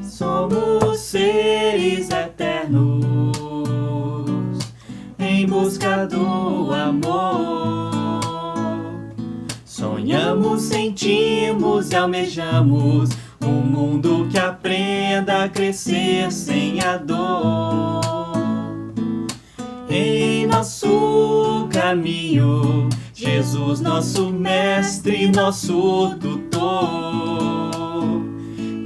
Somos seres eternos em busca do amor. Sonhamos, sentimos e almejamos um mundo que aprenda a crescer sem a dor. Em nosso caminho, Jesus, nosso mestre, nosso tutor,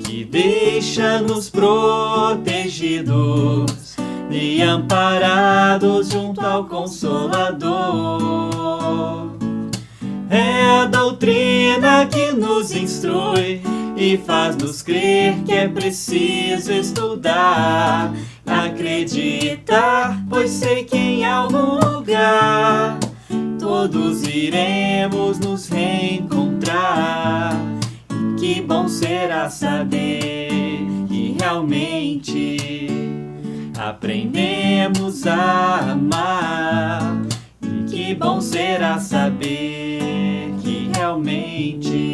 que deixa-nos protegidos e amparados junto ao Consolador. É a doutrina que nos instrui e faz-nos crer que é preciso estudar, acreditar, pois sei que em algum lugar todos iremos nos reencontrar. E que bom será saber que realmente aprendemos a amar. E que bom será saber que realmente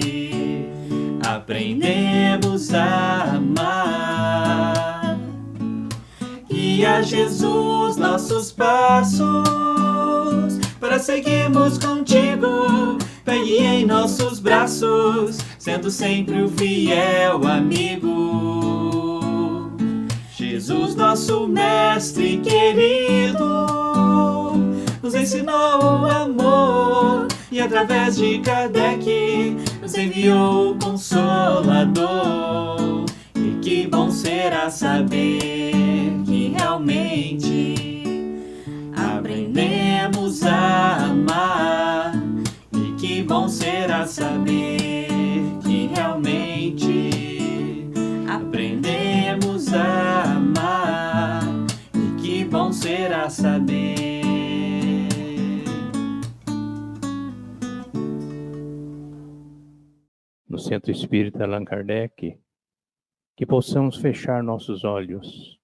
aprendemos a amar. E a Jesus nossos passos, para seguirmos contigo. Pegue em nossos braços, sendo sempre o fiel amigo. Jesus, nosso mestre querido, nos ensinou o amor e através de Kardec nos enviou o Consolador. E que bom será saber que realmente aprendemos a amar. E que bom será saber que realmente aprendemos a amar. E que bom será saber. No Centro Espírita Allan Kardec, que possamos fechar nossos olhos.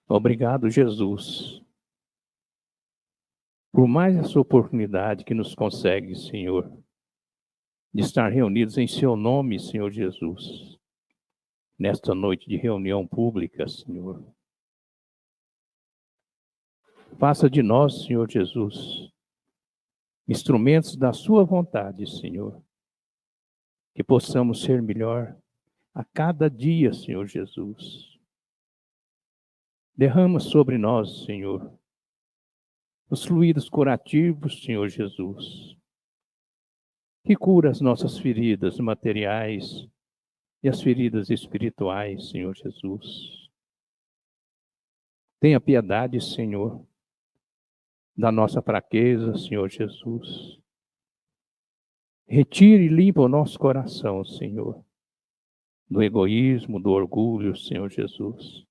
Obrigado, Jesus, por mais essa oportunidade que nos consegue, Senhor, de estar reunidos em Seu nome, Senhor Jesus, nesta noite de reunião pública, Senhor. Faça de nós, Senhor Jesus, instrumentos da Sua vontade, Senhor, que possamos ser melhor a cada dia, Senhor Jesus. Derrama sobre nós, Senhor, os fluidos curativos, Senhor Jesus, que cura as nossas feridas materiais e as feridas espirituais, Senhor Jesus. Tenha piedade, Senhor, da nossa fraqueza, Senhor Jesus. Retire e limpa o nosso coração, Senhor, do egoísmo, do orgulho, Senhor Jesus,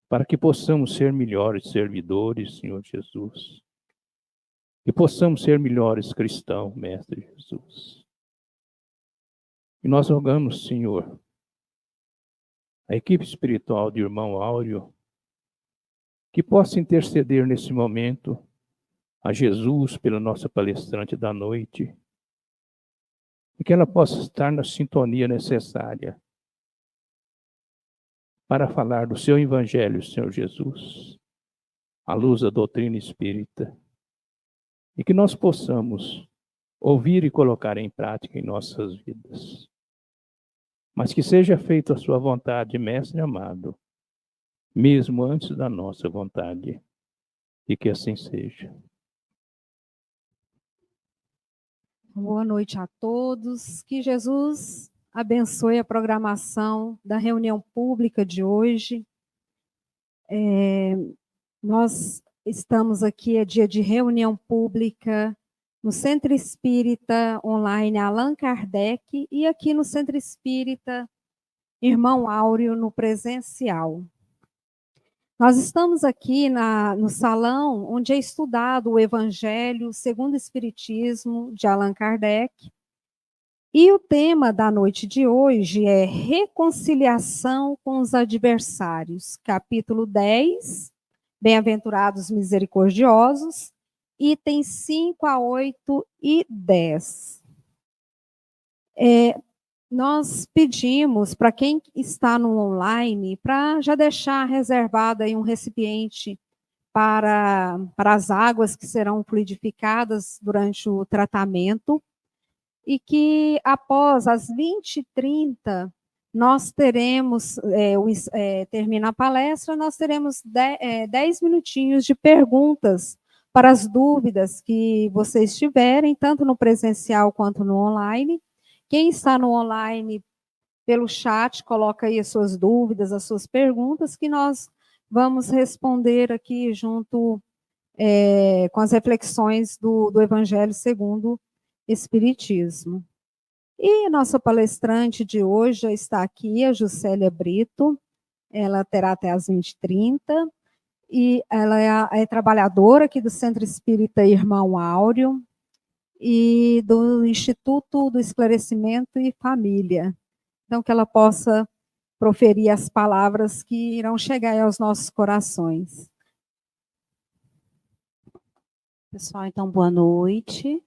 para que possamos ser melhores servidores, Senhor Jesus, e possamos ser melhores cristãos, Mestre Jesus. E nós rogamos, Senhor, a equipe espiritual de irmão Áureo, que possa interceder nesse momento a Jesus pela nossa palestrante da noite, e que ela possa estar na sintonia necessária para falar do seu evangelho, Senhor Jesus, à luz da doutrina espírita, e que nós possamos ouvir e colocar em prática em nossas vidas. Mas que seja feita a sua vontade, Mestre amado, mesmo antes da nossa vontade, e que assim seja. Boa noite a todos. Que Jesus abençoe a programação da reunião pública de hoje. Nós estamos aqui, é dia de reunião pública no Centro Espírita Online Allan Kardec e aqui no Centro Espírita Irmão Áureo, no presencial. Nós estamos aqui no salão onde é estudado o Evangelho segundo o Espiritismo de Allan Kardec. E o tema da noite de hoje é reconciliação com os adversários, capítulo 10, bem-aventurados misericordiosos, itens 5 a 8 e 10. Nós pedimos para quem está no online, para já deixar reservado aí um recipiente para as águas que serão fluidificadas durante o tratamento, e que após as 20h30, nós teremos, termina a palestra, nós teremos 10 minutinhos de perguntas para as dúvidas que vocês tiverem, tanto no presencial quanto no online. Quem está no online, pelo chat, coloca aí as suas dúvidas, as suas perguntas, que nós vamos responder aqui junto com as reflexões do Evangelho segundo Espiritismo. E a nossa palestrante de hoje já está aqui, a Juscelia Brito. Ela terá até às 20h30. E ela é trabalhadora aqui do Centro Espírita Irmão Áureo e do Instituto do Esclarecimento e Família. Então, que ela possa proferir as palavras que irão chegar aos nossos corações. Pessoal, então, boa noite.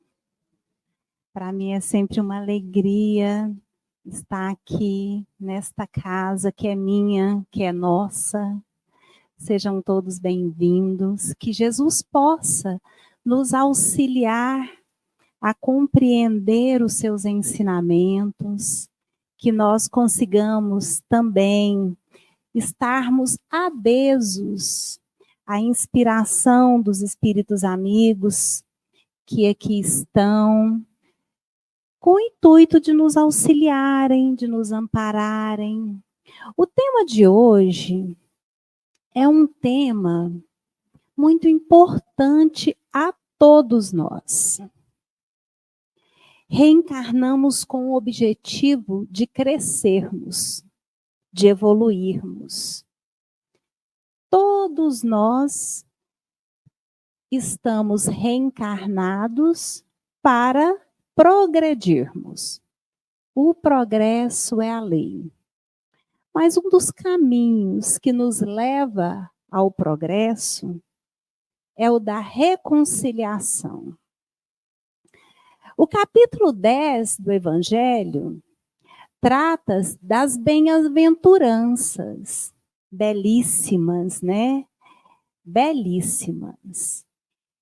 Para mim é sempre uma alegria estar aqui nesta casa que é minha, que é nossa. Sejam todos bem-vindos. Que Jesus possa nos auxiliar a compreender os seus ensinamentos, que nós consigamos também estarmos adesos à inspiração dos espíritos amigos que aqui estão, com o intuito de nos auxiliarem, de nos ampararem. O tema de hoje é um tema muito importante a todos nós. Reencarnamos com o objetivo de crescermos, de evoluirmos. Todos nós estamos reencarnados para progredirmos. O progresso é a lei. Mas um dos caminhos que nos leva ao progresso é o da reconciliação. O capítulo 10 do Evangelho trata das bem-aventuranças, belíssimas, né? Belíssimas.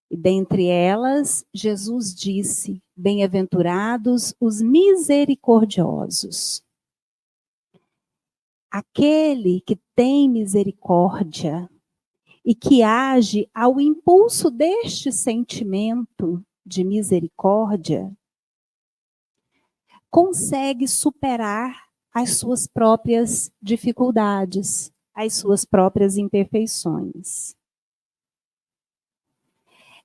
E dentre elas, Jesus disse: bem-aventurados os misericordiosos. Aquele que tem misericórdia e que age ao impulso deste sentimento de misericórdia, consegue superar as suas próprias dificuldades, as suas próprias imperfeições.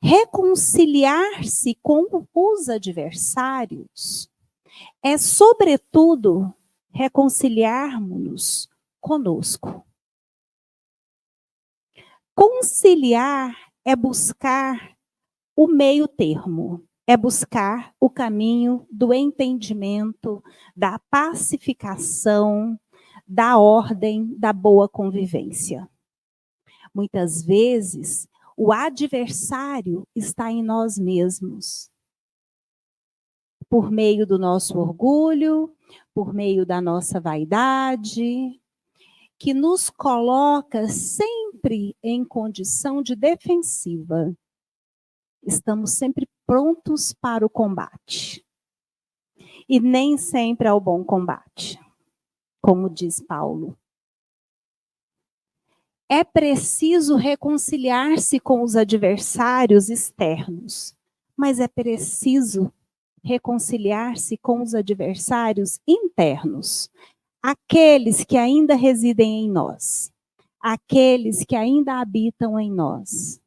Reconciliar-se com os adversários é, sobretudo, reconciliarmos-nos conosco. Conciliar é buscar o meio termo, é buscar o caminho do entendimento, da pacificação, da ordem, da boa convivência. Muitas vezes, o adversário está em nós mesmos. Por meio do nosso orgulho, por meio da nossa vaidade, que nos coloca sempre em condição de defensiva. Estamos sempre prontos para o combate. E nem sempre é o bom combate, como diz Paulo. É preciso reconciliar-se com os adversários externos, mas é preciso reconciliar-se com os adversários internos, aqueles que ainda residem em nós, aqueles que ainda habitam em nós.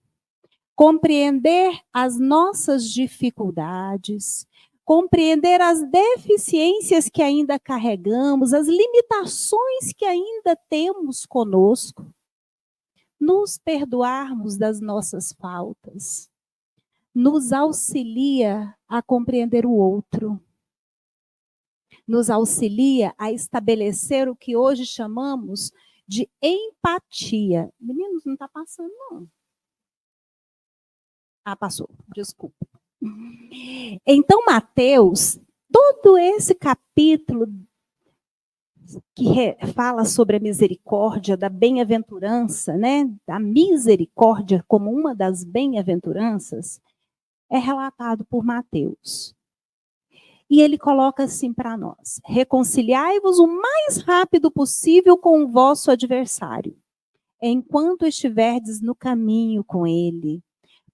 Compreender as nossas dificuldades, compreender as deficiências que ainda carregamos, as limitações que ainda temos conosco, nos perdoarmos das nossas faltas, nos auxilia a compreender o outro. nos auxilia a estabelecer o que hoje chamamos de empatia. Meninos, não está passando, não. Ah, passou, desculpa. Então, Mateus, todo esse capítulo que fala sobre a misericórdia, da bem-aventurança, né? Da misericórdia como uma das bem-aventuranças, é relatado por Mateus. E ele coloca assim para nós: reconciliai-vos o mais rápido possível com o vosso adversário, enquanto estiverdes no caminho com ele,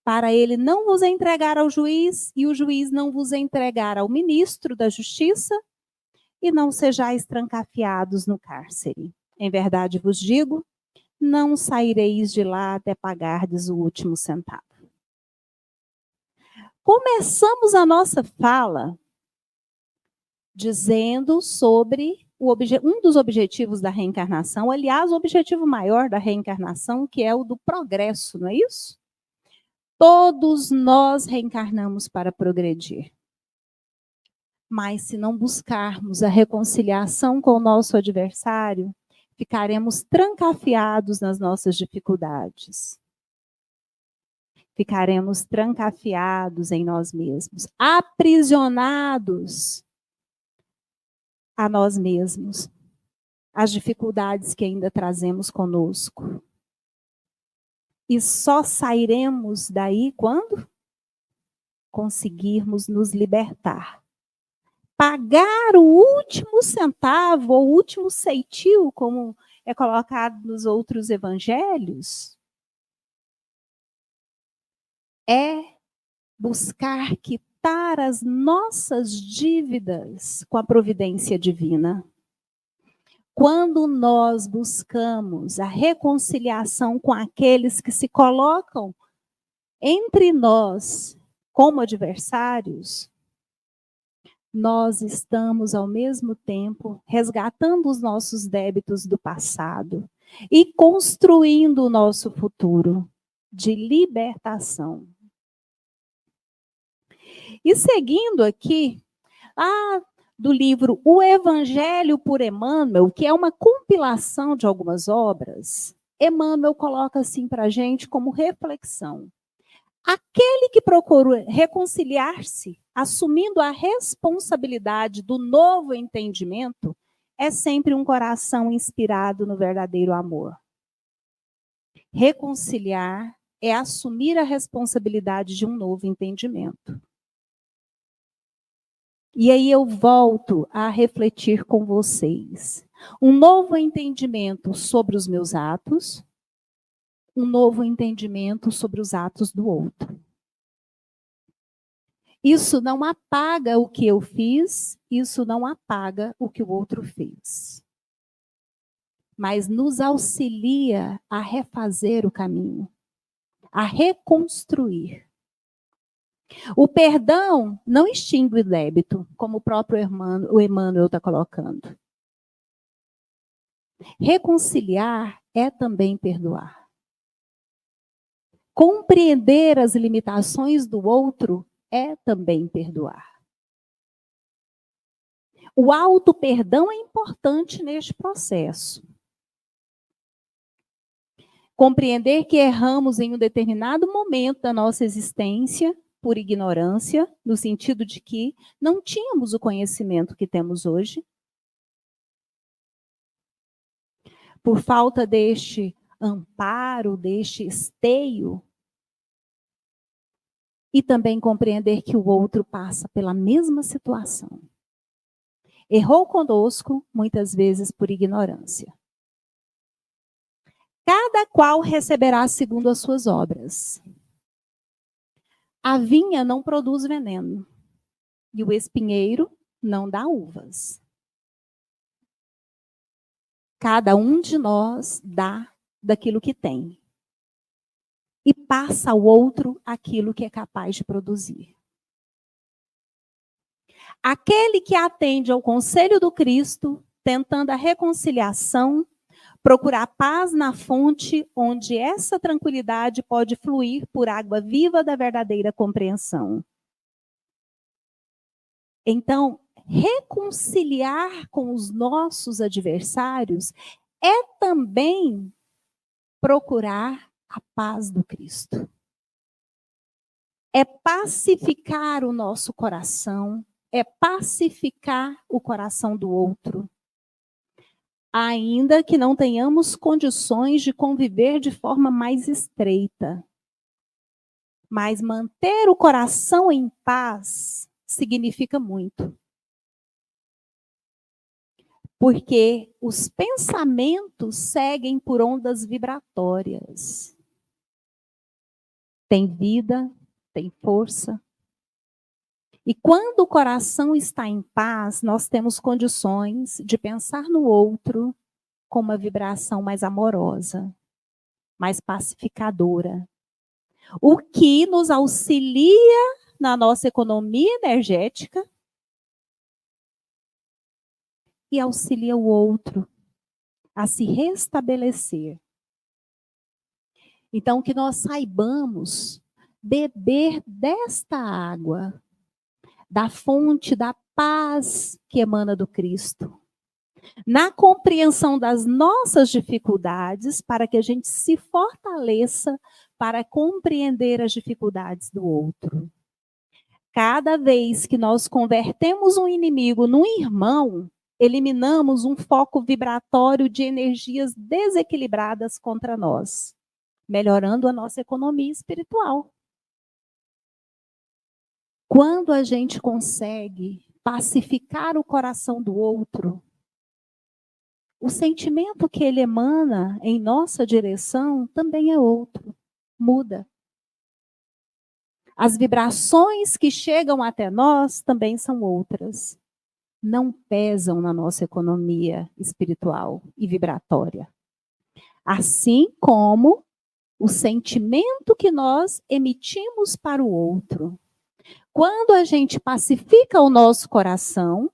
para ele não vos entregar ao juiz e o juiz não vos entregar ao ministro da justiça, e não sejais trancafiados no cárcere. Em verdade vos digo, não saireis de lá até pagardes o último centavo. Começamos a nossa fala dizendo sobre um dos objetivos da reencarnação, aliás, o objetivo maior da reencarnação, que é o do progresso, não é isso? Todos nós reencarnamos para progredir. Mas se não buscarmos a reconciliação com o nosso adversário, ficaremos trancafiados nas nossas dificuldades. Ficaremos trancafiados em nós mesmos, aprisionados a nós mesmos, as dificuldades que ainda trazemos conosco. E só sairemos daí quando conseguirmos nos libertar. Pagar o último centavo, ou o último ceitil, como é colocado nos outros evangelhos, é buscar quitar as nossas dívidas com a providência divina. Quando nós buscamos a reconciliação com aqueles que se colocam entre nós como adversários, nós estamos, ao mesmo tempo, resgatando os nossos débitos do passado e construindo o nosso futuro de libertação. E seguindo aqui, do livro O Evangelho por Emmanuel, que é uma compilação de algumas obras, Emmanuel coloca assim para a gente como reflexão: aquele que procura reconciliar-se, assumindo a responsabilidade do novo entendimento, é sempre um coração inspirado no verdadeiro amor. Reconciliar é assumir a responsabilidade de um novo entendimento. E aí eu volto a refletir com vocês. Um novo entendimento sobre os meus atos, um novo entendimento sobre os atos do outro. Isso não apaga o que eu fiz, isso não apaga o que o outro fez. Mas nos auxilia a refazer o caminho, a reconstruir. O perdão não extingue o débito, como o próprio Emmanuel está colocando. Reconciliar é também perdoar. Compreender as limitações do outro é também perdoar. O auto-perdão é importante neste processo. Compreender que erramos em um determinado momento da nossa existência por ignorância, no sentido de que não tínhamos o conhecimento que temos hoje. Por falta deste amparo, deste esteio. E também compreender que o outro passa pela mesma situação. Errou conosco, muitas vezes por ignorância. Cada qual receberá segundo as suas obras. A vinha não produz veneno, e o espinheiro não dá uvas. Cada um de nós dá daquilo que tem. E passa ao outro aquilo que é capaz de produzir. Aquele que atende ao conselho do Cristo, tentando a reconciliação, procurar paz na fonte onde essa tranquilidade pode fluir por água viva da verdadeira compreensão. Então, reconciliar com os nossos adversários é também procurar a paz do Cristo. É pacificar o nosso coração, é pacificar o coração do outro. Ainda que não tenhamos condições de conviver de forma mais estreita. Mas manter o coração em paz significa muito. Porque os pensamentos seguem por ondas vibratórias. Tem vida, tem força. E quando o coração está em paz, nós temos condições de pensar no outro com uma vibração mais amorosa, mais pacificadora. O que nos auxilia na nossa economia energética e auxilia o outro a se restabelecer. Então, que nós saibamos beber desta água, da fonte da paz que emana do Cristo, na compreensão das nossas dificuldades, para que a gente se fortaleça para compreender as dificuldades do outro. Cada vez que nós convertemos um inimigo num irmão, eliminamos um foco vibratório de energias desequilibradas contra nós, melhorando a nossa economia espiritual. Quando a gente consegue pacificar o coração do outro, o sentimento que ele emana em nossa direção também é outro, muda. As vibrações que chegam até nós também são outras. Não pesam na nossa economia espiritual e vibratória. Assim como o sentimento que nós emitimos para o outro. Quando a gente pacifica o nosso coração,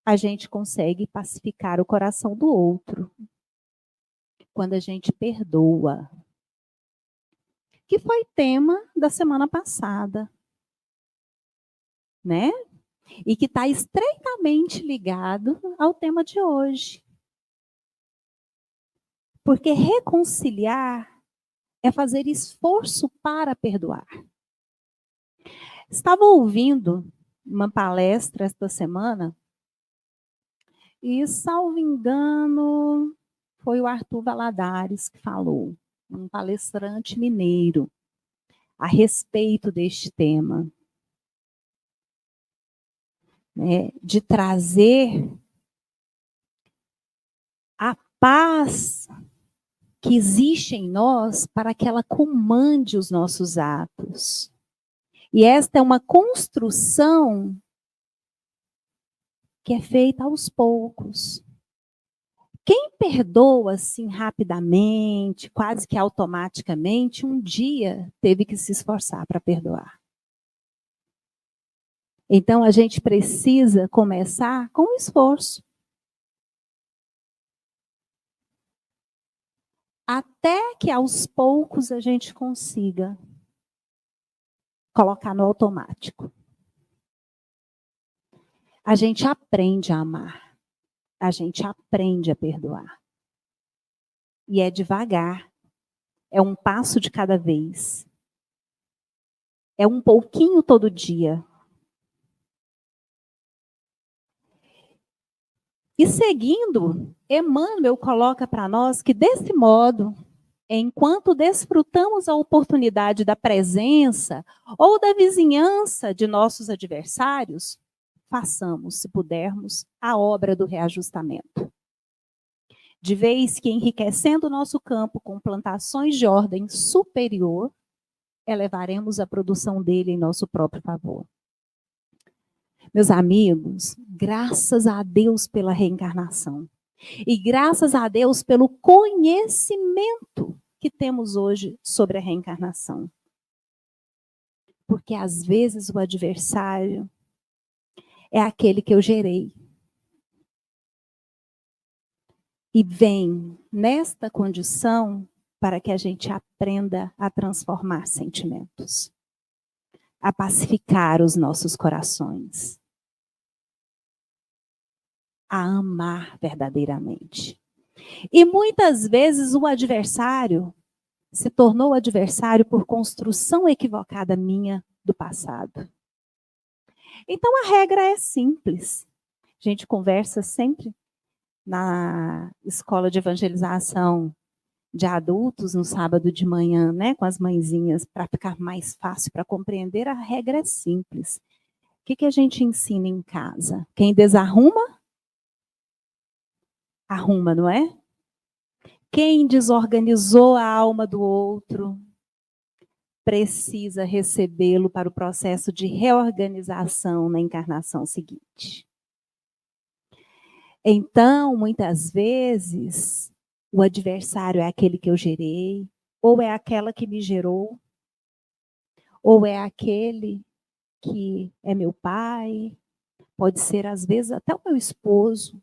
a gente consegue pacificar o coração do outro. Quando a gente perdoa. Que foi tema da semana passada. Né? E que está estreitamente ligado ao tema de hoje. Porque reconciliar é fazer esforço para perdoar. Estava ouvindo uma palestra esta semana e, salvo engano, foi o Arthur Valadares que falou, um palestrante mineiro, a respeito deste tema. Né, de trazer a paz que existe em nós para que ela comande os nossos atos. E esta é uma construção que é feita aos poucos. Quem perdoa assim rapidamente, quase que automaticamente, um dia teve que se esforçar para perdoar. Então a gente precisa começar com esforço. Até que aos poucos a gente consiga colocar no automático. A gente aprende a amar. A gente aprende a perdoar. E é devagar. É um passo de cada vez. É um pouquinho todo dia. E seguindo, Emmanuel coloca para nós que desse modo, enquanto desfrutamos a oportunidade da presença ou da vizinhança de nossos adversários, façamos, se pudermos, a obra do reajustamento. De vez que, enriquecendo o nosso campo com plantações de ordem superior, elevaremos a produção dele em nosso próprio favor. Meus amigos, graças a Deus pela reencarnação. E graças a Deus pelo conhecimento que temos hoje sobre a reencarnação. Porque às vezes o adversário é aquele que eu gerei. E vem nesta condição para que a gente aprenda a transformar sentimentos. A pacificar os nossos corações. a amar verdadeiramente. E muitas vezes o adversário se tornou adversário por construção equivocada minha do passado. Então a regra é simples. A gente conversa sempre na escola de evangelização de adultos no sábado de manhã, né, com as mãezinhas, para ficar mais fácil para compreender. A regra é simples. O que a gente ensina em casa? Quem desarruma, arruma, não é? Quem desorganizou a alma do outro precisa recebê-lo para o processo de reorganização na encarnação seguinte. Então, muitas vezes, o adversário é aquele que eu gerei, ou é aquela que me gerou, ou é aquele que é meu pai, pode ser, às vezes, até o meu esposo.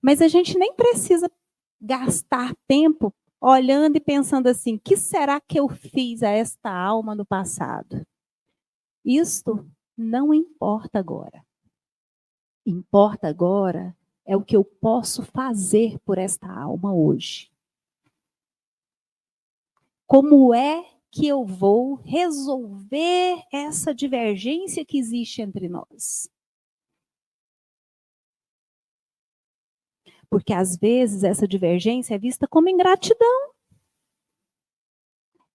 Mas a gente nem precisa gastar tempo olhando e pensando assim, o que será que eu fiz a esta alma no passado? Isto não importa agora. Importa agora é o que eu posso fazer por esta alma hoje. Como é que eu vou resolver essa divergência que existe entre nós? Porque às vezes essa divergência é vista como ingratidão.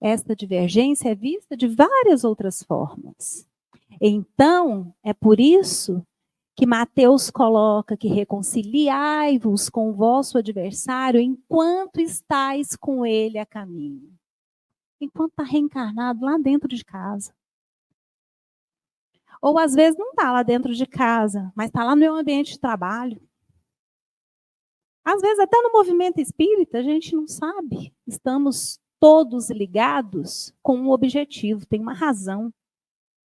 Esta divergência é vista de várias outras formas. Então, é por isso que Mateus coloca que reconciliai-vos com o vosso adversário enquanto estáis com ele a caminho. Enquanto está reencarnado lá dentro de casa. Ou às vezes não está lá dentro de casa, mas está lá no meu ambiente de trabalho. Às vezes até no movimento espírita a gente não sabe. Estamos todos ligados com um objetivo, tem uma razão.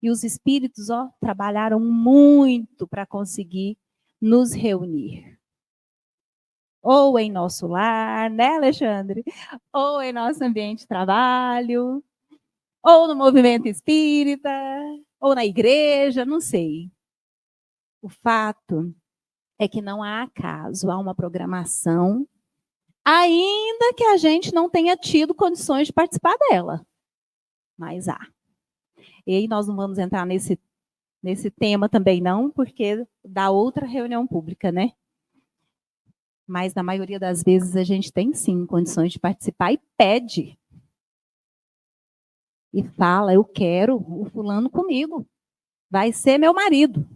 E os espíritos, trabalharam muito para conseguir nos reunir. Ou em nosso lar, né, Alexandre? Ou em nosso ambiente de trabalho, ou no movimento espírita, ou na igreja, não sei. O fato é que não há acaso, há uma programação, ainda que a gente não tenha tido condições de participar dela. Mas há. E aí nós não vamos entrar nesse tema também não, porque dá outra reunião pública, né? Mas na maioria das vezes a gente tem sim condições de participar e pede. E fala, eu quero o fulano comigo. Vai ser meu marido.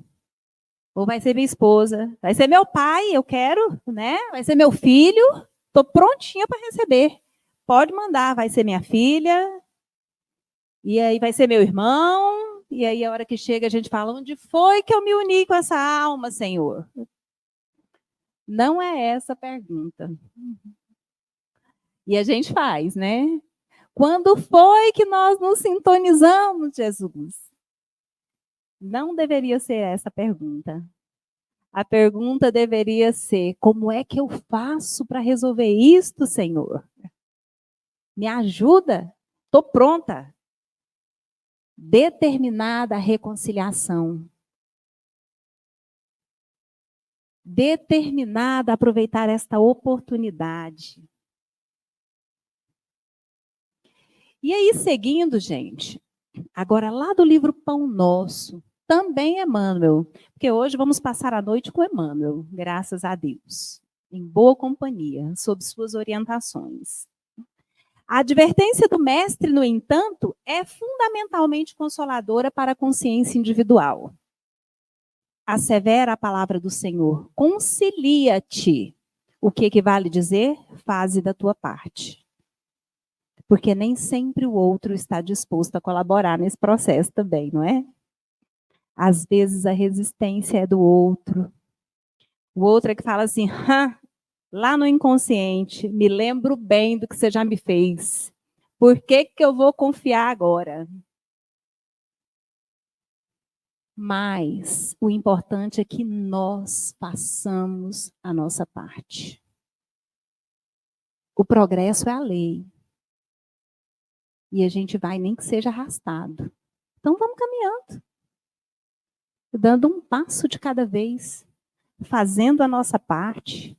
Ou vai ser minha esposa. Vai ser meu pai, eu quero, né? Vai ser meu filho. Estou prontinha para receber. Pode mandar, vai ser minha filha. E aí vai ser meu irmão. E aí a hora que chega a gente fala, onde foi que eu me uni com essa alma, Senhor? Não é essa a pergunta. E a gente faz, né? Quando foi que nós nos sintonizamos, Jesus? Não deveria ser essa a pergunta. A pergunta deveria ser, como é que eu faço para resolver isto, Senhor? Me ajuda? Estou pronta. Determinada a reconciliação. Determinada a aproveitar esta oportunidade. E aí, seguindo, gente, agora lá do livro Pão Nosso, também Emmanuel, porque hoje vamos passar a noite com Emmanuel, graças a Deus, em boa companhia, sob suas orientações. A advertência do mestre, no entanto, é fundamentalmente consoladora para a consciência individual. Assevera a palavra do Senhor, concilia-te. O que vale dizer? Faze da tua parte. Porque nem sempre o outro está disposto a colaborar nesse processo também, não é? Às vezes a resistência é do outro. O outro é que fala assim, lá no inconsciente, me lembro bem do que você já me fez. Por que eu vou confiar agora? Mas o importante é que nós façamos a nossa parte. O progresso é a lei. E a gente vai nem que seja arrastado. Então vamos caminhando. Dando um passo de cada vez. fazendo a nossa parte.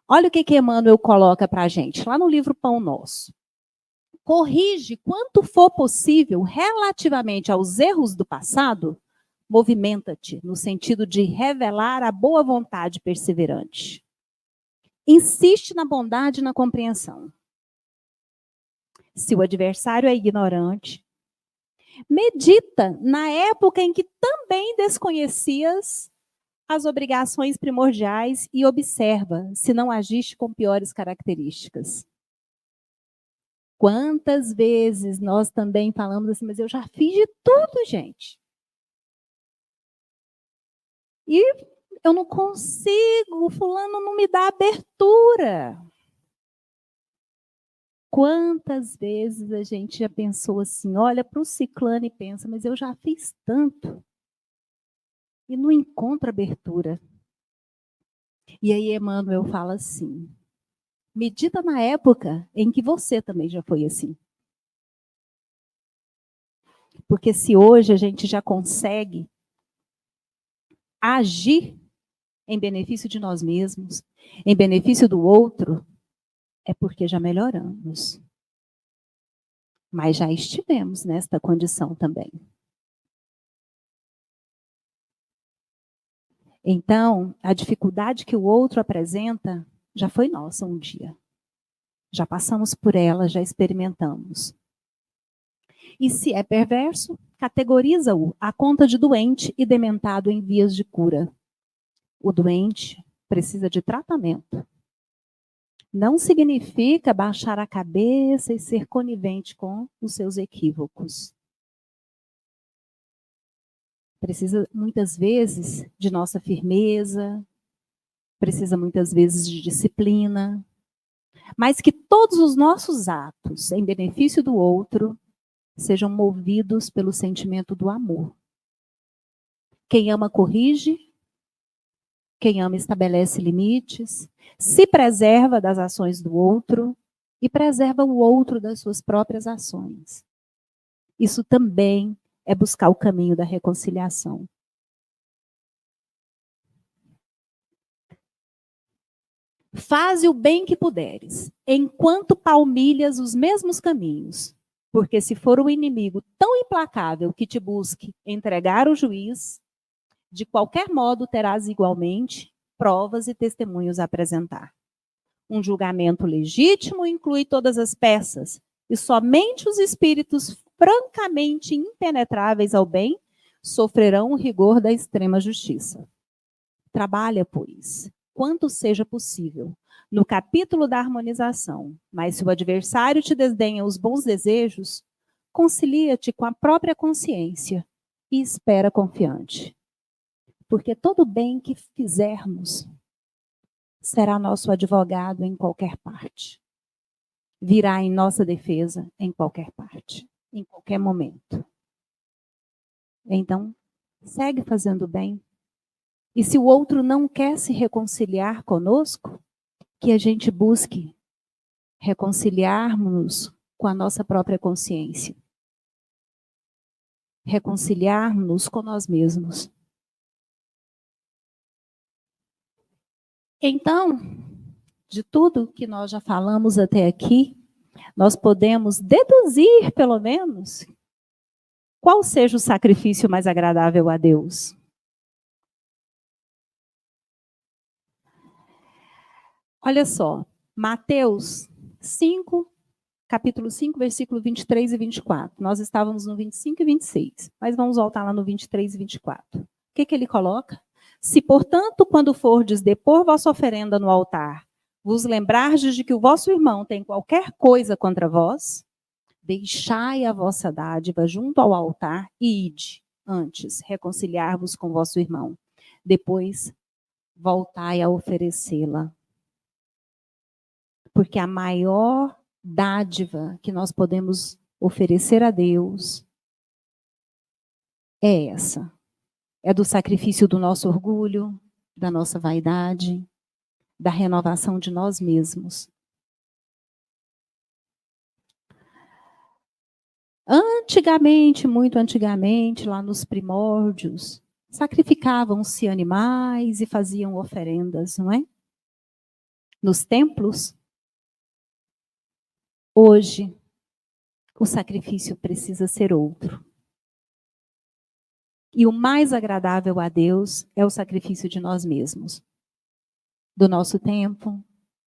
Olha o que Emmanuel coloca para a gente, lá no livro Pão Nosso. Corrige quanto for possível relativamente aos erros do passado, movimenta-te no sentido de revelar a boa vontade perseverante. Insiste na bondade e na compreensão. Se o adversário é ignorante, medita na época em que também desconhecias as obrigações primordiais e observa se não agiste com piores características. Quantas vezes nós também falamos assim, mas eu já fiz de tudo, gente. E eu não consigo, o fulano não me dá abertura. Quantas vezes a gente já pensou assim, olha para o ciclano e pensa, mas eu já fiz tanto. E não encontra abertura. E aí Emmanuel fala assim, medita na época em que você também já foi assim. Porque se hoje a gente já consegue agir em benefício de nós mesmos, em benefício do outro, é porque já melhoramos. Mas já estivemos nesta condição também. Então, a dificuldade que o outro apresenta já foi nossa um dia. Já passamos por ela, já experimentamos. E se é perverso, categoriza-o à conta de doente e dementado em vias de cura. O doente precisa de tratamento. Não significa baixar a cabeça e ser conivente com os seus equívocos. Precisa, muitas vezes, de nossa firmeza, precisa, muitas vezes, de disciplina, mas que todos os nossos atos em benefício do outro sejam movidos pelo sentimento do amor. Quem ama corrige, quem ama estabelece limites, se preserva das ações do outro e preserva o outro das suas próprias ações. Isso também é buscar o caminho da reconciliação. Faze o bem que puderes, enquanto palmilhas os mesmos caminhos, porque se for o inimigo tão implacável que te busque entregar o juiz, de qualquer modo terás igualmente provas e testemunhos a apresentar. Um julgamento legítimo inclui todas as peças, e somente os espíritos francamente impenetráveis ao bem sofrerão o rigor da extrema justiça. Trabalha, pois, quanto seja possível, no capítulo da harmonização, mas se o adversário te desdenha os bons desejos, concilia-te com a própria consciência e espera confiante. Porque todo bem que fizermos será nosso advogado em qualquer parte. Virá em nossa defesa em qualquer parte, em qualquer momento. Então, segue fazendo bem. E se o outro não quer se reconciliar conosco, que a gente busque reconciliarmos com a nossa própria consciência. Reconciliarmos com nós mesmos. Então, de tudo que nós já falamos até aqui, nós podemos deduzir, pelo menos, qual seja o sacrifício mais agradável a Deus. Olha só, Mateus 5, capítulo 5, versículo 23 e 24. Nós estávamos no 25 e 26, mas vamos voltar lá no 23 e 24. O que ele coloca? Se, portanto, quando fordes depor vossa oferenda no altar, vos lembrardes de que o vosso irmão tem qualquer coisa contra vós, deixai a vossa dádiva junto ao altar e ide, antes, reconciliar-vos com vosso irmão. Depois, voltai a oferecê-la. Porque a maior dádiva que nós podemos oferecer a Deus é essa. É do sacrifício do nosso orgulho, da nossa vaidade, da renovação de nós mesmos. Antigamente, muito antigamente, lá nos primórdios, sacrificavam-se animais e faziam oferendas, não é? Nos templos. Hoje, o sacrifício precisa ser outro. E o mais agradável a Deus é o sacrifício de nós mesmos. Do nosso tempo,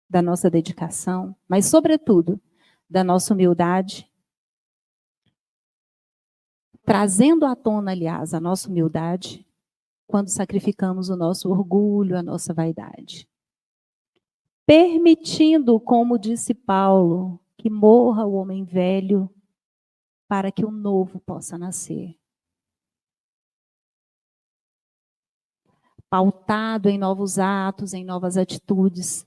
da nossa dedicação, mas, sobretudo, da nossa humildade. Trazendo à tona, aliás, a nossa humildade, quando sacrificamos o nosso orgulho, a nossa vaidade. Permitindo, como disse Paulo, que morra o homem velho para que o novo possa nascer. Pautado em novos atos, em novas atitudes,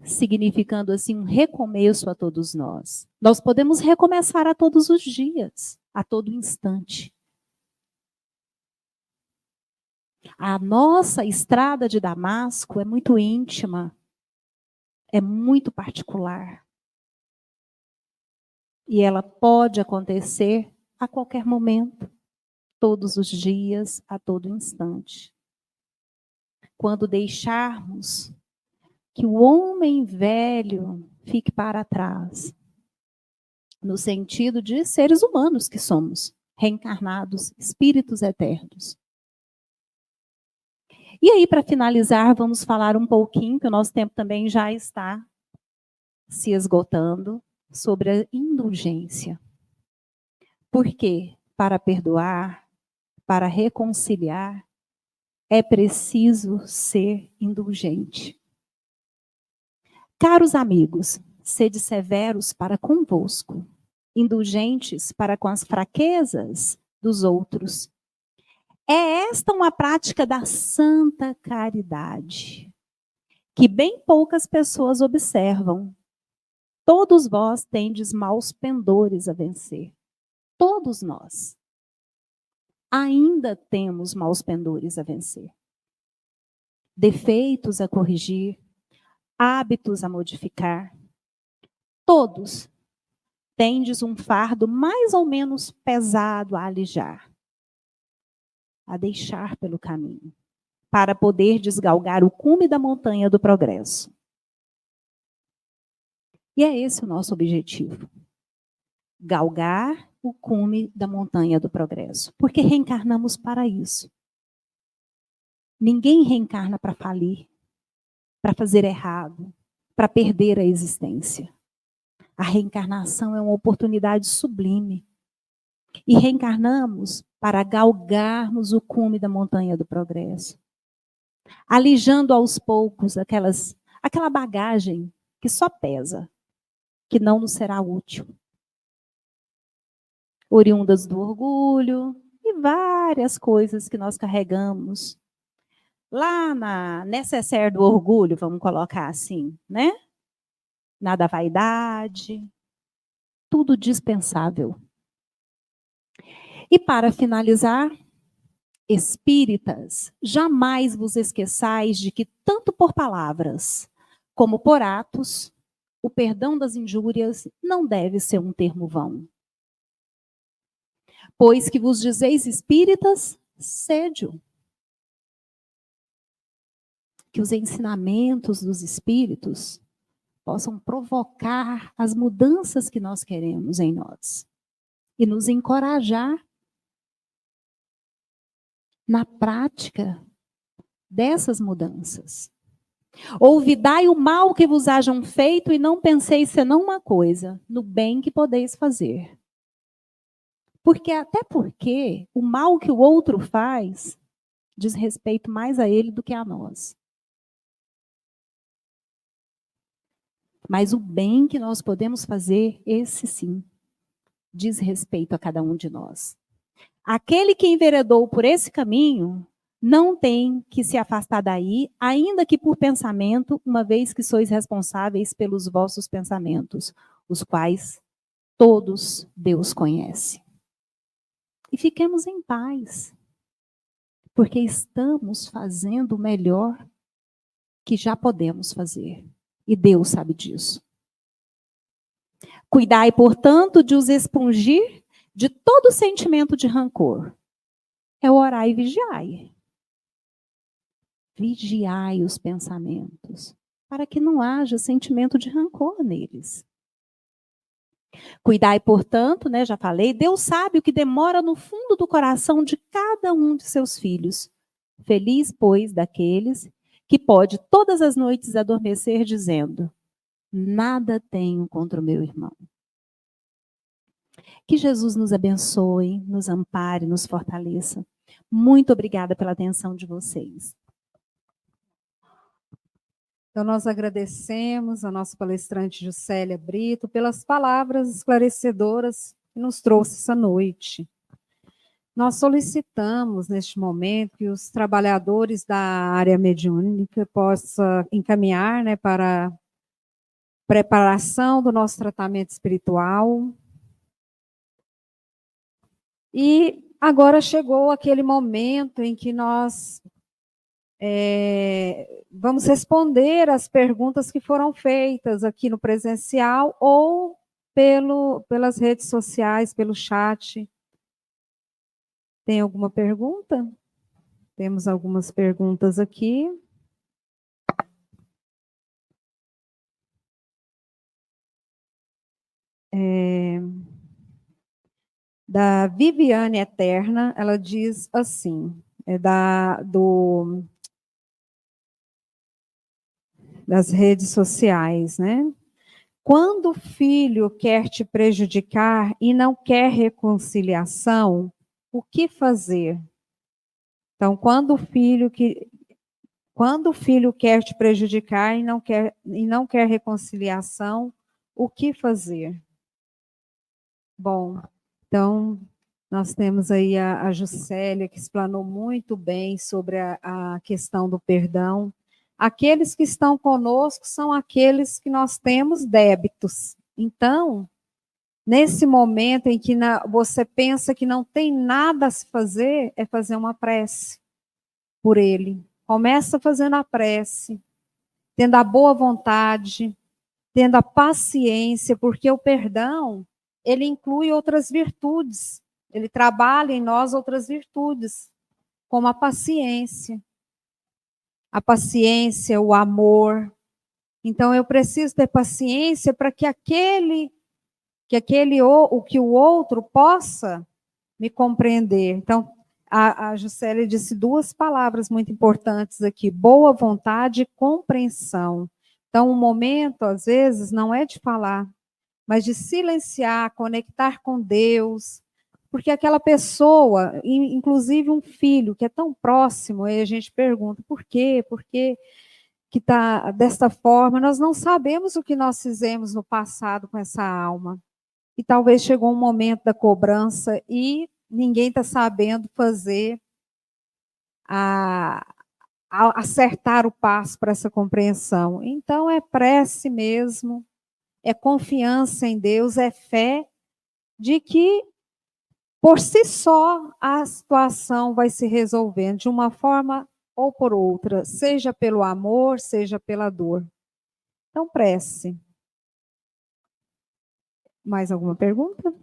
significando assim um recomeço a todos nós. Nós podemos recomeçar a todos os dias, a todo instante. A nossa estrada de Damasco é muito íntima, é muito particular. E ela pode acontecer a qualquer momento, todos os dias, a todo instante. Quando deixarmos que o homem velho fique para trás, no sentido de seres humanos que somos, reencarnados, espíritos eternos. E aí, para finalizar, vamos falar um pouquinho, que o nosso tempo também já está se esgotando, sobre a indulgência. Porque para perdoar, para reconciliar, é preciso ser indulgente. Caros amigos, sede severos para convosco, indulgentes para com as fraquezas dos outros. É esta uma prática da santa caridade, que bem poucas pessoas observam. Todos vós tendes maus pendores a vencer. Todos nós. Ainda temos maus pendores a vencer. Defeitos a corrigir, hábitos a modificar. Todos tendes um fardo mais ou menos pesado a alijar, a deixar pelo caminho, para poder desgalgar o cume da montanha do progresso. E é esse o nosso objetivo. Galgar o cume da montanha do progresso. Porque reencarnamos para isso. Ninguém reencarna para falir, para fazer errado, para perder a existência. A reencarnação é uma oportunidade sublime. E reencarnamos para galgarmos o cume da montanha do progresso. Alijando aos poucos aquela bagagem que só pesa, que não nos será útil. Oriundas do orgulho e várias coisas que nós carregamos lá na necessaire do orgulho, vamos colocar assim, né? Na da vaidade, tudo dispensável. E para finalizar, espíritas, jamais vos esqueçais de que tanto por palavras como por atos, o perdão das injúrias não deve ser um termo vão. Pois que vos dizeis espíritas, sede-o. Que os ensinamentos dos espíritos possam provocar as mudanças que nós queremos em nós. E nos encorajar na prática dessas mudanças. Olvidai o mal que vos hajam feito e não penseis senão uma coisa, no bem que podeis fazer. Até porque o mal que o outro faz diz respeito mais a ele do que a nós. Mas o bem que nós podemos fazer, esse sim, diz respeito a cada um de nós. Aquele que enveredou por esse caminho não tem que se afastar daí, ainda que por pensamento, uma vez que sois responsáveis pelos vossos pensamentos, os quais todos Deus conhece. E fiquemos em paz, porque estamos fazendo o melhor que já podemos fazer. E Deus sabe disso. Cuidai, portanto, de os expungir de todo sentimento de rancor, é orar e vigiai. Vigiai os pensamentos, para que não haja sentimento de rancor neles. Cuidai, portanto, né, já falei, Deus sabe o que demora no fundo do coração de cada um de seus filhos. Feliz, pois, daqueles que pode todas as noites adormecer dizendo: nada tenho contra o meu irmão. Que Jesus nos abençoe, nos ampare, nos fortaleça. Muito obrigada pela atenção de vocês. Então, nós agradecemos a nossa palestrante Juscelia Brito pelas palavras esclarecedoras que nos trouxe essa noite. Nós solicitamos, neste momento, que os trabalhadores da área mediúnica possam encaminhar, né, para a preparação do nosso tratamento espiritual. E agora chegou aquele momento em que nós vamos responder as perguntas que foram feitas aqui no presencial ou pelas redes sociais, pelo chat. Tem alguma pergunta? Temos algumas perguntas aqui. Da Viviane Eterna, ela diz assim, das redes sociais, né? Quando o filho quer te prejudicar e não quer reconciliação, o que fazer? Então, quando o filho quer te prejudicar e não quer reconciliação, o que fazer? Bom, então nós temos aí a Juscelia, que explanou muito bem sobre a questão do perdão. Aqueles que estão conosco são aqueles que nós temos débitos. Então, nesse momento em que você pensa que não tem nada a se fazer, é fazer uma prece por ele. Começa fazendo a prece, tendo a boa vontade, tendo a paciência, porque o perdão, ele inclui outras virtudes. Ele trabalha em nós outras virtudes, como a paciência, o amor. Então, eu preciso ter paciência para que o outro possa me compreender. Então, a Juscelia disse duas palavras muito importantes aqui: boa vontade e compreensão. Então, o momento, às vezes, não é de falar, mas de silenciar, conectar com Deus, porque aquela pessoa, inclusive um filho que é tão próximo, aí a gente pergunta, por quê? Por que está desta forma? Nós não sabemos o que nós fizemos no passado com essa alma. E talvez chegou um momento da cobrança e ninguém está sabendo fazer, acertar o passo para essa compreensão. Então, é prece mesmo, é confiança em Deus, é fé de que, por si só, a situação vai se resolvendo de uma forma ou por outra, seja pelo amor, seja pela dor. Então, prece. Mais alguma pergunta?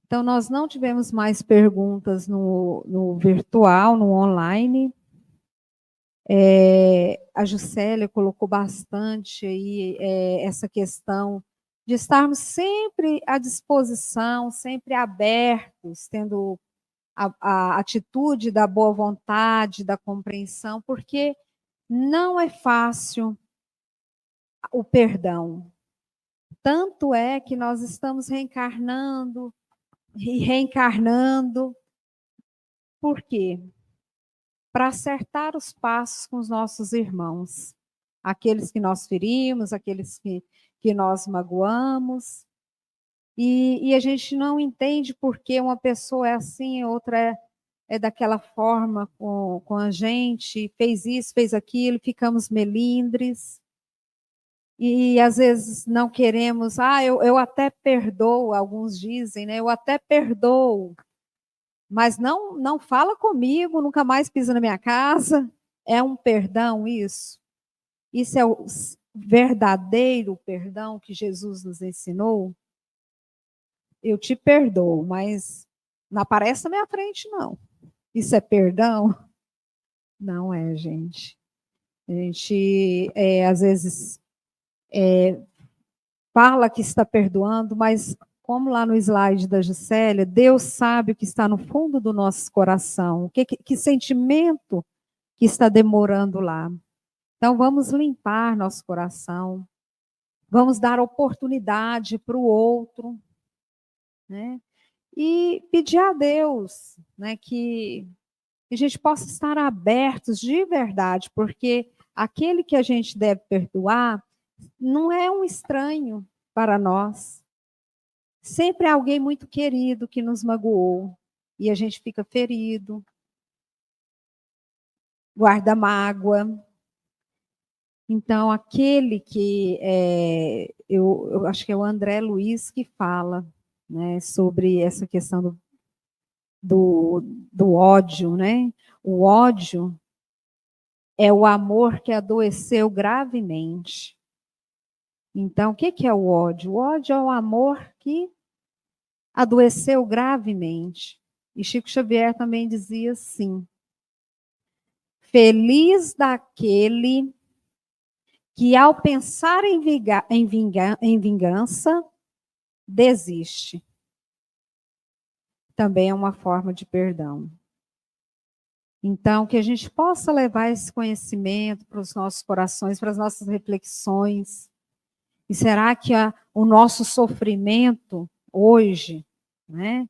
Então, nós não tivemos mais perguntas no virtual, no online. A Juscelia colocou bastante aí essa questão de estarmos sempre à disposição, sempre abertos, tendo a atitude da boa vontade, da compreensão, porque não é fácil o perdão. Tanto é que nós estamos reencarnando e reencarnando. Por quê? Para acertar os passos com os nossos irmãos. Aqueles que nós ferimos, aqueles que nós magoamos. E a gente não entende por que uma pessoa é assim, outra é daquela forma com a gente, fez isso, fez aquilo, ficamos melindres. E às vezes não queremos, eu até perdoo, alguns dizem, né? Eu até perdoo, mas não fala comigo, nunca mais pisa na minha casa. É um perdão isso? Isso é o verdadeiro perdão que Jesus nos ensinou? Eu te perdoo, mas não aparece na minha frente, não. Isso é perdão? Não é, gente. A gente, às vezes, fala que está perdoando, mas, como lá no slide da Gisélia, Deus sabe o que está no fundo do nosso coração, que sentimento que está demorando lá. Então, vamos limpar nosso coração, vamos dar oportunidade para o outro, né? E pedir a Deus, né, que a gente possa estar abertos de verdade, porque aquele que a gente deve perdoar não é um estranho para nós. Sempre é alguém muito querido que nos magoou, e a gente fica ferido, guarda mágoa. Então, aquele que eu acho que é o André Luiz que fala, né, sobre essa questão do ódio, né? O ódio é o amor que adoeceu gravemente. Então, o que é o ódio? O ódio é o amor que adoeceu gravemente. E Chico Xavier também dizia assim: feliz daquele que, ao pensar em vingança, desiste. Também é uma forma de perdão. Então, que a gente possa levar esse conhecimento para os nossos corações, para as nossas reflexões. E será que o nosso sofrimento hoje, né,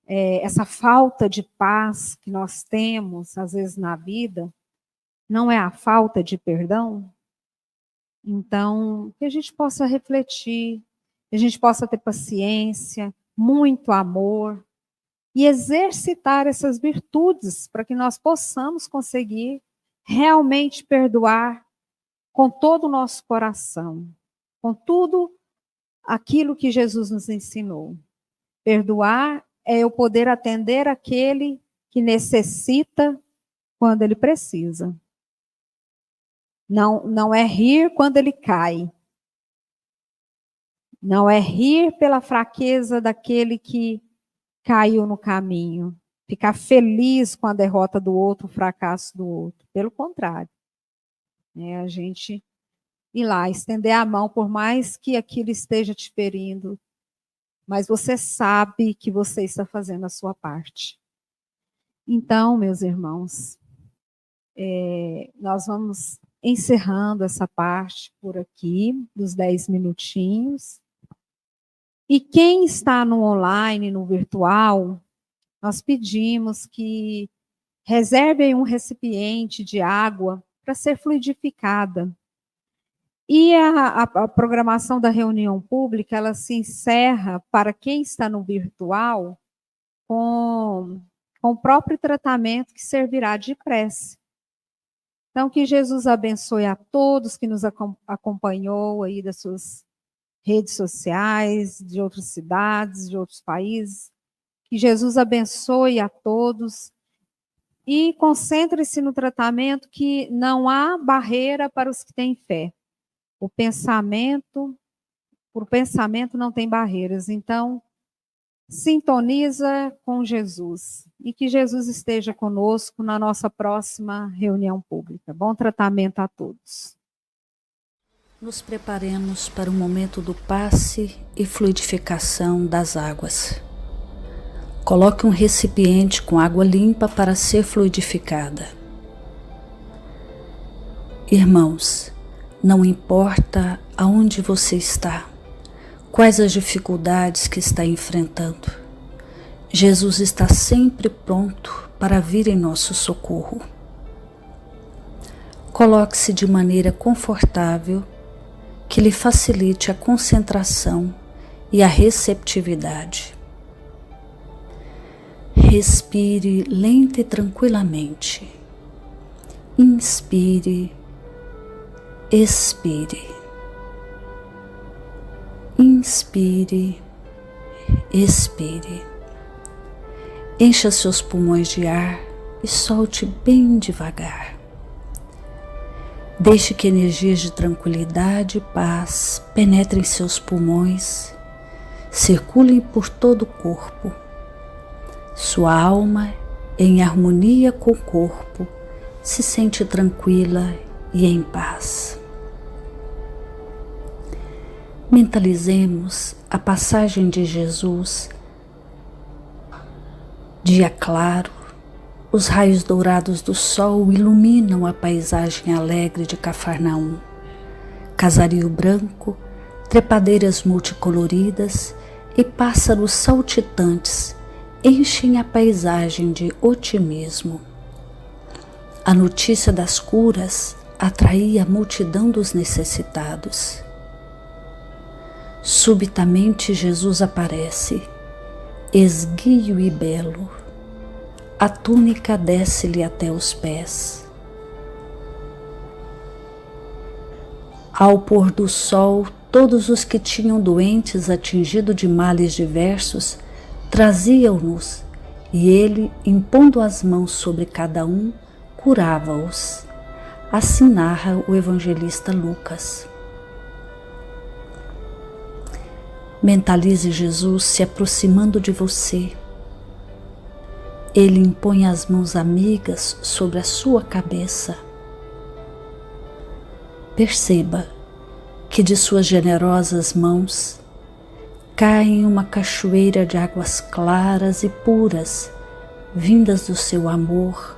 essa falta de paz que nós temos, às vezes, na vida, não é a falta de perdão? Então, que a gente possa refletir, que a gente possa ter paciência, muito amor, e exercitar essas virtudes para que nós possamos conseguir realmente perdoar com todo o nosso coração, com tudo aquilo que Jesus nos ensinou. Perdoar é eu poder atender aquele que necessita quando ele precisa. Não é rir quando ele cai. Não é rir pela fraqueza daquele que caiu no caminho. Ficar feliz com a derrota do outro, o fracasso do outro. Pelo contrário. A gente ir lá, estender a mão, por mais que aquilo esteja te ferindo, mas você sabe que você está fazendo a sua parte. Então, meus irmãos, nós vamos encerrando essa parte por aqui, dos 10 minutinhos. E quem está no online, no virtual, nós pedimos que reservem um recipiente de água para ser fluidificada. E a programação da reunião pública, ela se encerra para quem está no virtual com o próprio tratamento que servirá de prece. Então, que Jesus abençoe a todos que nos acompanhou aí das suas redes sociais, de outras cidades, de outros países. Que Jesus abençoe a todos e concentre-se no tratamento, que não há barreira para os que têm fé. Por pensamento não tem barreiras. Então, sintoniza com Jesus. E que Jesus esteja conosco na nossa próxima reunião pública. Bom tratamento a todos. Nos preparemos para o momento do passe e fluidificação das águas. Coloque um recipiente com água limpa para ser fluidificada. Irmãos, não importa aonde você está, quais as dificuldades que está enfrentando, Jesus está sempre pronto para vir em nosso socorro. Coloque-se de maneira confortável, que lhe facilite a concentração e a receptividade. Respire lenta e tranquilamente. Inspire, expire. Inspire, expire. Encha seus pulmões de ar e solte bem devagar. Deixe que energias de tranquilidade e paz penetrem seus pulmões, circulem por todo o corpo. Sua alma em harmonia com o corpo, se sente tranquila e em paz. Mentalizemos a passagem de Jesus, dia claro, os raios dourados do sol iluminam a paisagem alegre de Cafarnaum. Casario branco, trepadeiras multicoloridas e pássaros saltitantes enchem a paisagem de otimismo. A notícia das curas atraía a multidão dos necessitados. Subitamente Jesus aparece, esguio e belo. A túnica desce-lhe até os pés. Ao pôr do sol, todos os que tinham doentes atingidos de males diversos traziam-nos, e ele, impondo as mãos sobre cada um, curava-os. Assim narra o evangelista Lucas. Mentalize Jesus se aproximando de você. Ele impõe as mãos amigas sobre a sua cabeça. Perceba que de suas generosas mãos cai uma cachoeira de águas claras e puras, vindas do seu amor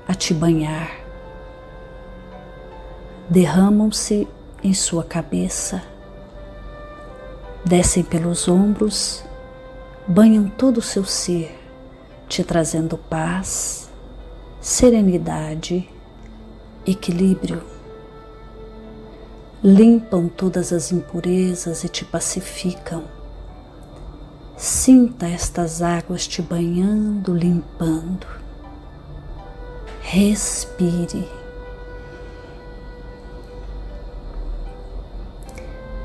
a te banhar. Derramam-se em sua cabeça, descem pelos ombros, banham todo o seu ser, te trazendo paz, serenidade, equilíbrio. Limpam todas as impurezas e te pacificam. Sinta estas águas te banhando, limpando. Respire.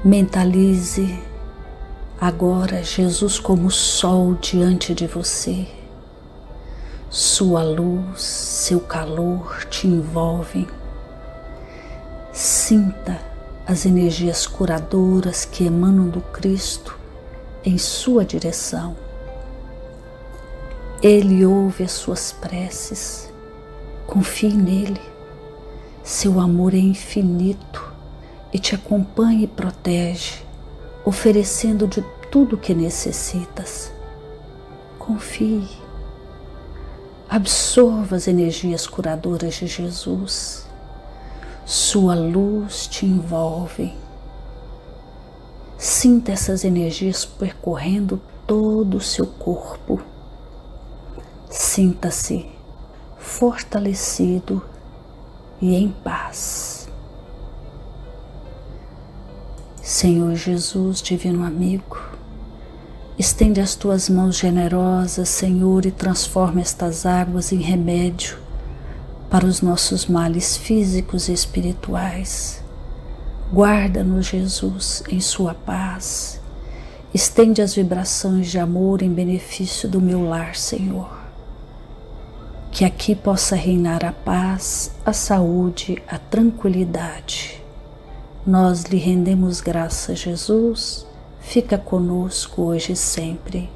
Mentalize agora Jesus como sol diante de você. Sua luz, seu calor te envolvem. Sinta as energias curadoras que emanam do Cristo em sua direção. Ele ouve as suas preces. Confie nele. Seu amor é infinito e te acompanha e protege, oferecendo de tudo o que necessitas. Confie. Absorva as energias curadoras de Jesus. Sua luz te envolve. Sinta essas energias percorrendo todo o seu corpo. Sinta-se fortalecido e em paz. Senhor Jesus, divino amigo, estende as tuas mãos generosas, Senhor, e transforma estas águas em remédio para os nossos males físicos e espirituais. Guarda-nos, Jesus, em sua paz. Estende as vibrações de amor em benefício do meu lar, Senhor. Que aqui possa reinar a paz, a saúde, a tranquilidade. Nós lhe rendemos graças, Jesus. Fica conosco hoje e sempre.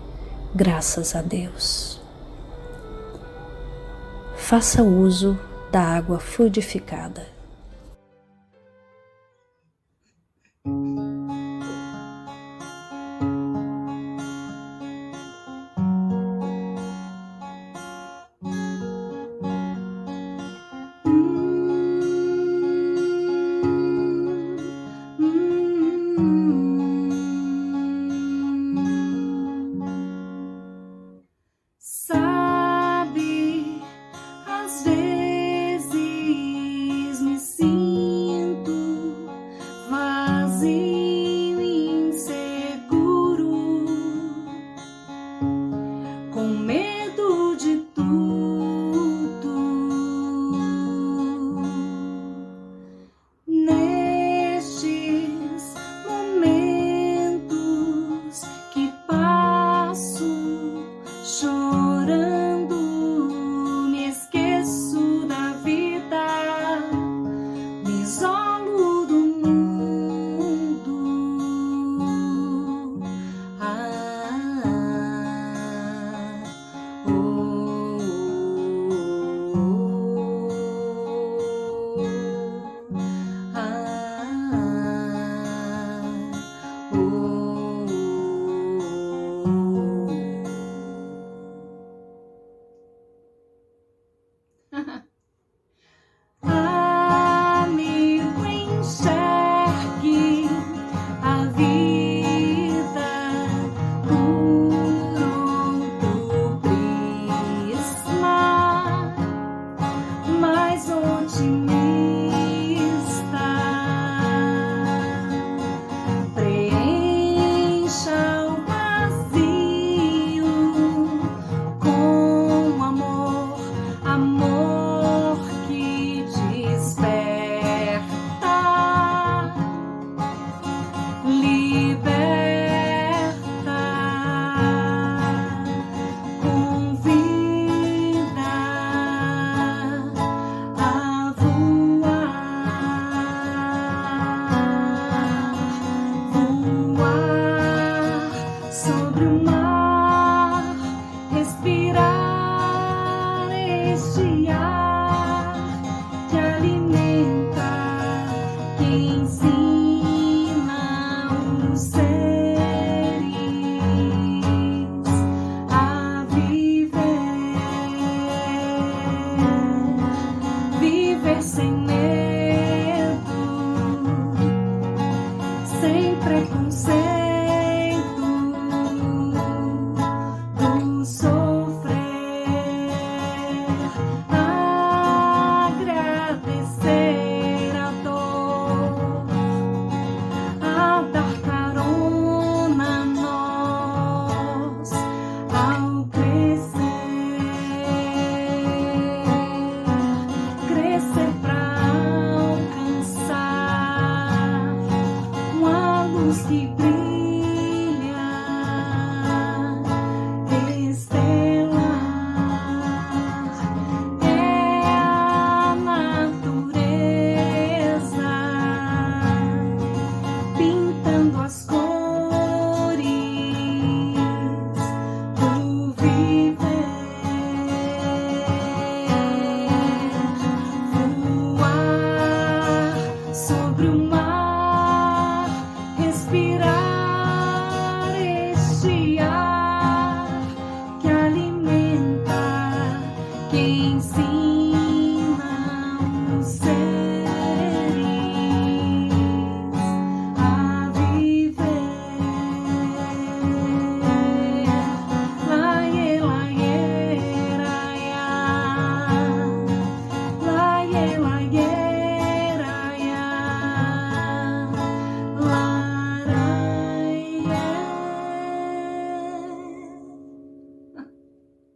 Graças a Deus. Faça uso da água fluidificada.